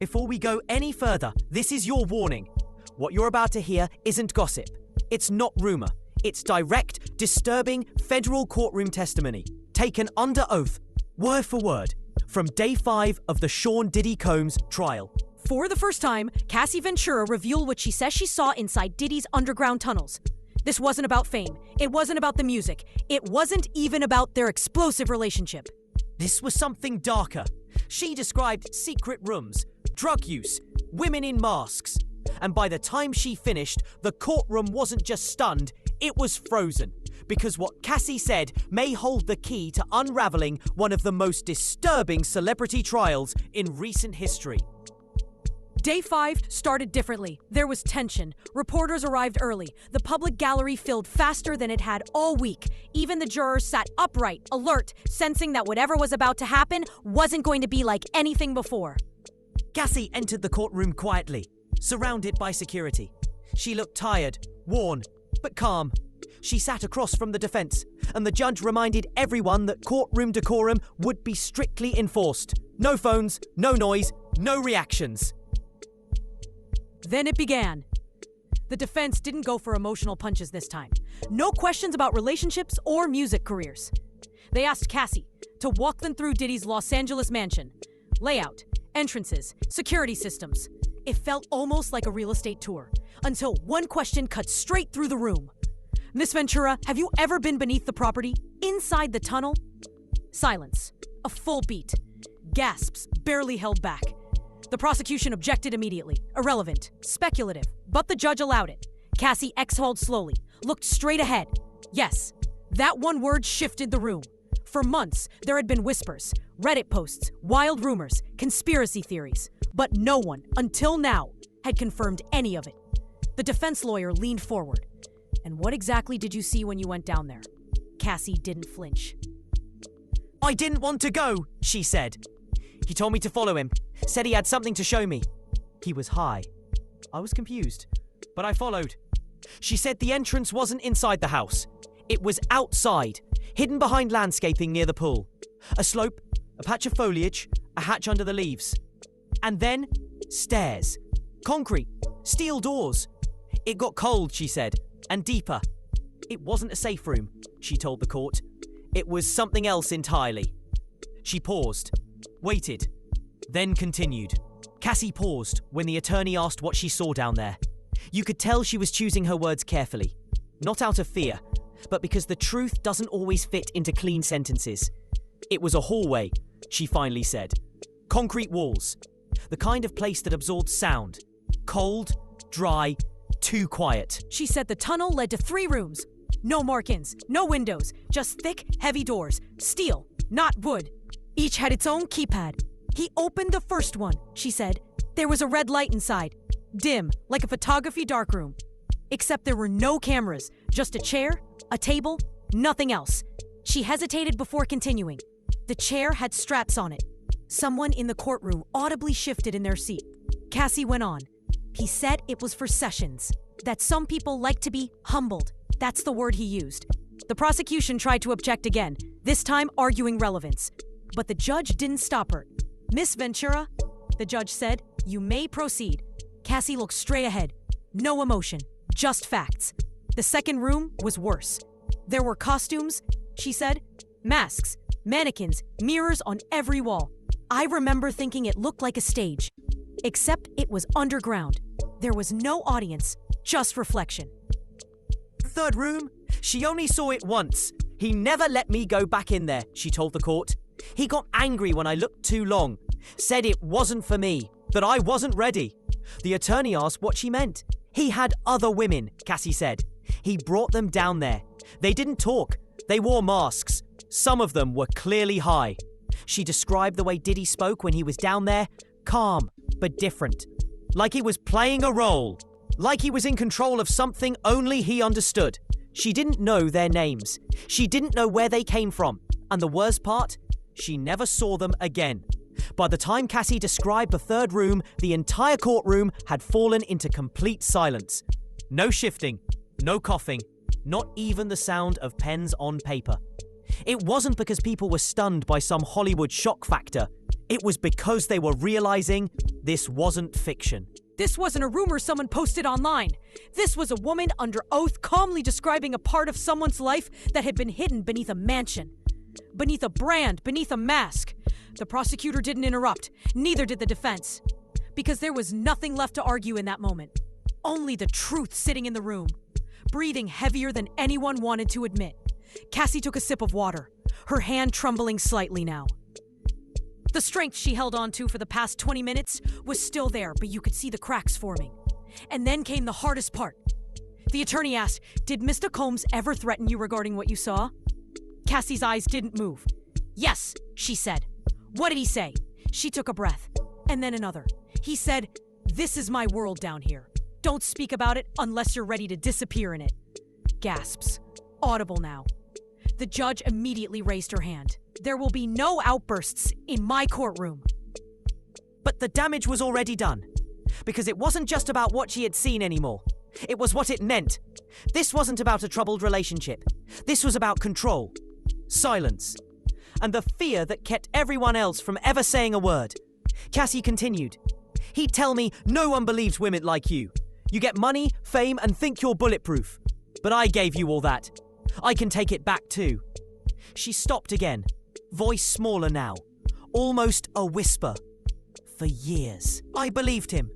Before we go any further, this is your warning. What you're about to hear isn't gossip. It's not rumor. It's direct, disturbing federal courtroom testimony, taken under oath, word for word, from day 5 of the Sean Diddy Combs trial. For the first time, Cassie Ventura revealed what she says she saw inside Diddy's underground tunnels. This wasn't about fame. It wasn't about the music. It wasn't even about their explosive relationship. This was something darker. She described secret rooms, drug use, women in masks. And by the time she finished, the courtroom wasn't just stunned, it was frozen. Because what Cassie said may hold the key to unraveling one of the most disturbing celebrity trials in recent history. Day 5 started differently. There was tension. Reporters arrived early. The public gallery filled faster than it had all week. Even the jurors sat upright, alert, sensing that whatever was about to happen wasn't going to be like anything before. Cassie entered the courtroom quietly, surrounded by security. She looked tired, worn, but calm. She sat across from the defense, and the judge reminded everyone that courtroom decorum would be strictly enforced. No phones, no noise, no reactions. Then it began. The defense didn't go for emotional punches this time. No questions about relationships or music careers. They asked Cassie to walk them through Diddy's Los Angeles mansion. Layout, entrances, security systems. It felt almost like a real estate tour, until one question cut straight through the room. Miss Ventura, have you ever been beneath the property? Inside the tunnel? Silence. A full beat. Gasps, barely held back. The prosecution objected immediately. Irrelevant. Speculative. But the judge allowed it. Cassie exhaled slowly, looked straight ahead. Yes, that one word shifted the room. For months, there had been whispers, Reddit posts, wild rumors, conspiracy theories. But no one, until now, had confirmed any of it. The defense lawyer leaned forward. And what exactly did you see when you went down there? Cassie didn't flinch. I didn't want to go, she said. He told me to follow him, said he had something to show me. He was high. I was confused, but I followed. She said the entrance wasn't inside the house. It was outside, hidden behind landscaping near the pool. A slope, a patch of foliage, a hatch under the leaves. And then, stairs. Concrete, steel doors. It got cold, she said, and deeper. It wasn't a safe room, she told the court. It was something else entirely. She paused, waited, then continued. Cassie paused when the attorney asked what she saw down there. You could tell she was choosing her words carefully, not out of fear, but because the truth doesn't always fit into clean sentences. It was a hallway, she finally said. Concrete walls, the kind of place that absorbs sound. Cold, dry, too quiet. She said the tunnel led to 3 rooms. No mark-ins, no windows, just thick, heavy doors. Steel, not wood. Each had its own keypad. He opened the first one, she said. There was a red light inside. Dim, like a photography darkroom. Except there were no cameras, just a chair, a table, nothing else. She hesitated before continuing. The chair had straps on it. Someone in the courtroom audibly shifted in their seat. Cassie went on. He said it was for sessions, that some people like to be humbled. That's the word he used. The prosecution tried to object again, this time arguing relevance. But the judge didn't stop her. Miss Ventura, the judge said, you may proceed. Cassie looked straight ahead. No emotion, just facts. The second room was worse. There were costumes, she said, masks, mannequins, mirrors on every wall. I remember thinking it looked like a stage. Except it was underground. There was no audience, just reflection. Third room? She only saw it once. He never let me go back in there, she told the court. He got angry when I looked too long. Said it wasn't for me, that I wasn't ready. The attorney asked what she meant. He had other women, Cassie said. He brought them down there. They didn't talk. They wore masks. Some of them were clearly high. She described the way Diddy spoke when he was down there. Calm, but different. Like he was playing a role. Like he was in control of something only he understood. She didn't know their names. She didn't know where they came from. And the worst part? She never saw them again. By the time Cassie described the third room, the entire courtroom had fallen into complete silence. No shifting, no coughing, not even the sound of pens on paper. It wasn't because people were stunned by some Hollywood shock factor. It was because they were realizing this wasn't fiction. This wasn't a rumor someone posted online. This was a woman under oath calmly describing a part of someone's life that had been hidden beneath a mansion. Beneath a brand, beneath a mask. The prosecutor didn't interrupt, neither did the defense. Because there was nothing left to argue in that moment. Only the truth sitting in the room. Breathing heavier than anyone wanted to admit. Cassie took a sip of water, her hand trembling slightly now. The strength she held on to for the past 20 minutes was still there, but you could see the cracks forming. And then came the hardest part. The attorney asked, "Did Mr. Combs ever threaten you regarding what you saw?" Cassie's eyes didn't move. "Yes," she said. "What did he say?" She took a breath, and then another. He said, "This is my world down here. Don't speak about it unless you're ready to disappear in it." Gasps. Audible now. The judge immediately raised her hand. "There will be no outbursts in my courtroom." But the damage was already done. Because it wasn't just about what she had seen anymore. It was what it meant. This wasn't about a troubled relationship. This was about control. Silence. And the fear that kept everyone else from ever saying a word. Cassie continued. "He'd tell me no one believes women like you. You get money, fame, and think you're bulletproof. But I gave you all that. I can take it back too." She stopped again, voice smaller now, almost a whisper. "For years, I believed him."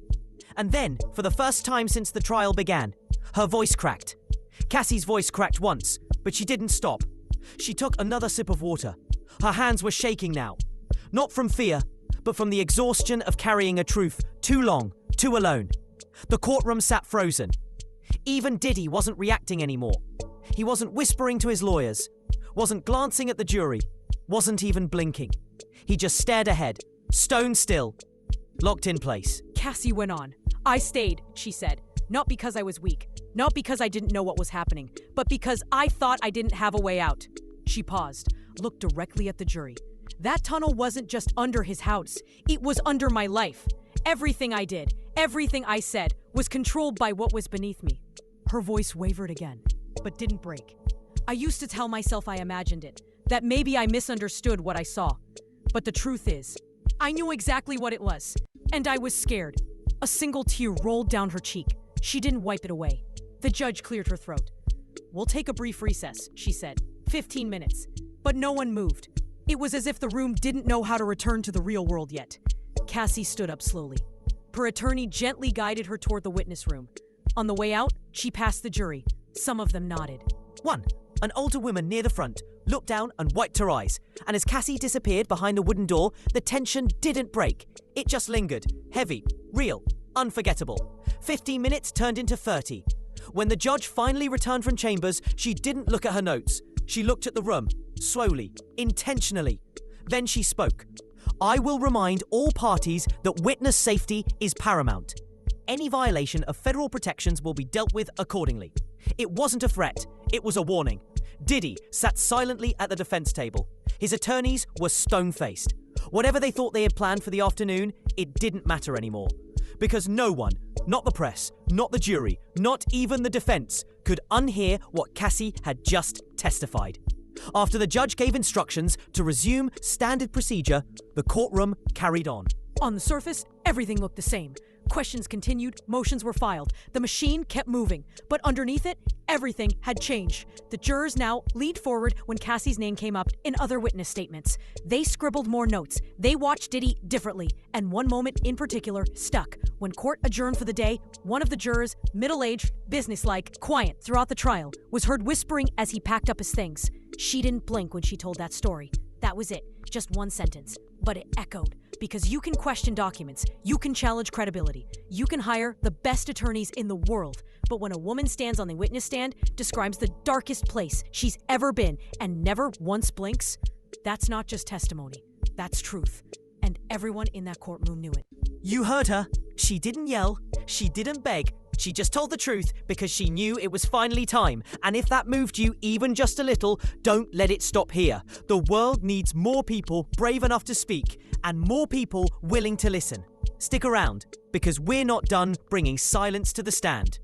And then, for the first time since the trial began, her voice cracked. Cassie's voice cracked once, but she didn't stop. She took another sip of water. Her hands were shaking now. Not from fear, but from the exhaustion of carrying a truth too long, too alone. The courtroom sat frozen. Even Diddy wasn't reacting anymore. He wasn't whispering to his lawyers, wasn't glancing at the jury, wasn't even blinking. He just stared ahead, stone still, locked in place. Cassie went on. "I stayed," she said. "Not because I was weak, not because I didn't know what was happening, but because I thought I didn't have a way out." She paused, looked directly at the jury. "That tunnel wasn't just under his house. It was under my life. Everything I did, everything I said, was controlled by what was beneath me." Her voice wavered again, but didn't break. "I used to tell myself I imagined it, that maybe I misunderstood what I saw. But the truth is, I knew exactly what it was, and I was scared." A single tear rolled down her cheek. She didn't wipe it away. The judge cleared her throat. "We'll take a brief recess," she said. 15 minutes. But no one moved. It was as if the room didn't know how to return to the real world yet. Cassie stood up slowly. Her attorney gently guided her toward the witness room. On the way out, she passed the jury. Some of them nodded. One, an older woman near the front, looked down and wiped her eyes. And as Cassie disappeared behind the wooden door, the tension didn't break. It just lingered. Heavy, real, unforgettable. 15 minutes turned into 30. When the judge finally returned from chambers, she didn't look at her notes. She looked at the room, slowly, intentionally. Then she spoke. "I will remind all parties that witness safety is paramount. Any violation of federal protections will be dealt with accordingly." It wasn't a threat, it was a warning. Diddy sat silently at the defense table. His attorneys were stone-faced. Whatever they thought they had planned for the afternoon, it didn't matter anymore. Because no one, not the press, not the jury, not even the defense, could unhear what Cassie had just testified. After the judge gave instructions to resume standard procedure, the courtroom carried on. On the surface, everything looked the same. Questions continued, motions were filed. The machine kept moving, but underneath it, everything had changed. The jurors now leaned forward when Cassie's name came up in other witness statements. They scribbled more notes. They watched Diddy differently, and one moment in particular stuck. When court adjourned for the day, one of the jurors, middle-aged, businesslike, quiet throughout the trial, was heard whispering as he packed up his things. She didn't blink when she told that story. That was it, just one sentence. But it echoed. Because you can question documents, you can challenge credibility, you can hire the best attorneys in the world, but when a woman stands on the witness stand, describes the darkest place she's ever been, and never once blinks, that's not just testimony, that's truth. And everyone in that courtroom knew it. You heard her. She didn't yell. She didn't beg. She just told the truth because she knew it was finally time. And if that moved you even just a little, don't let it stop here. The world needs more people brave enough to speak and more people willing to listen. Stick around, because we're not done bringing silence to the stand.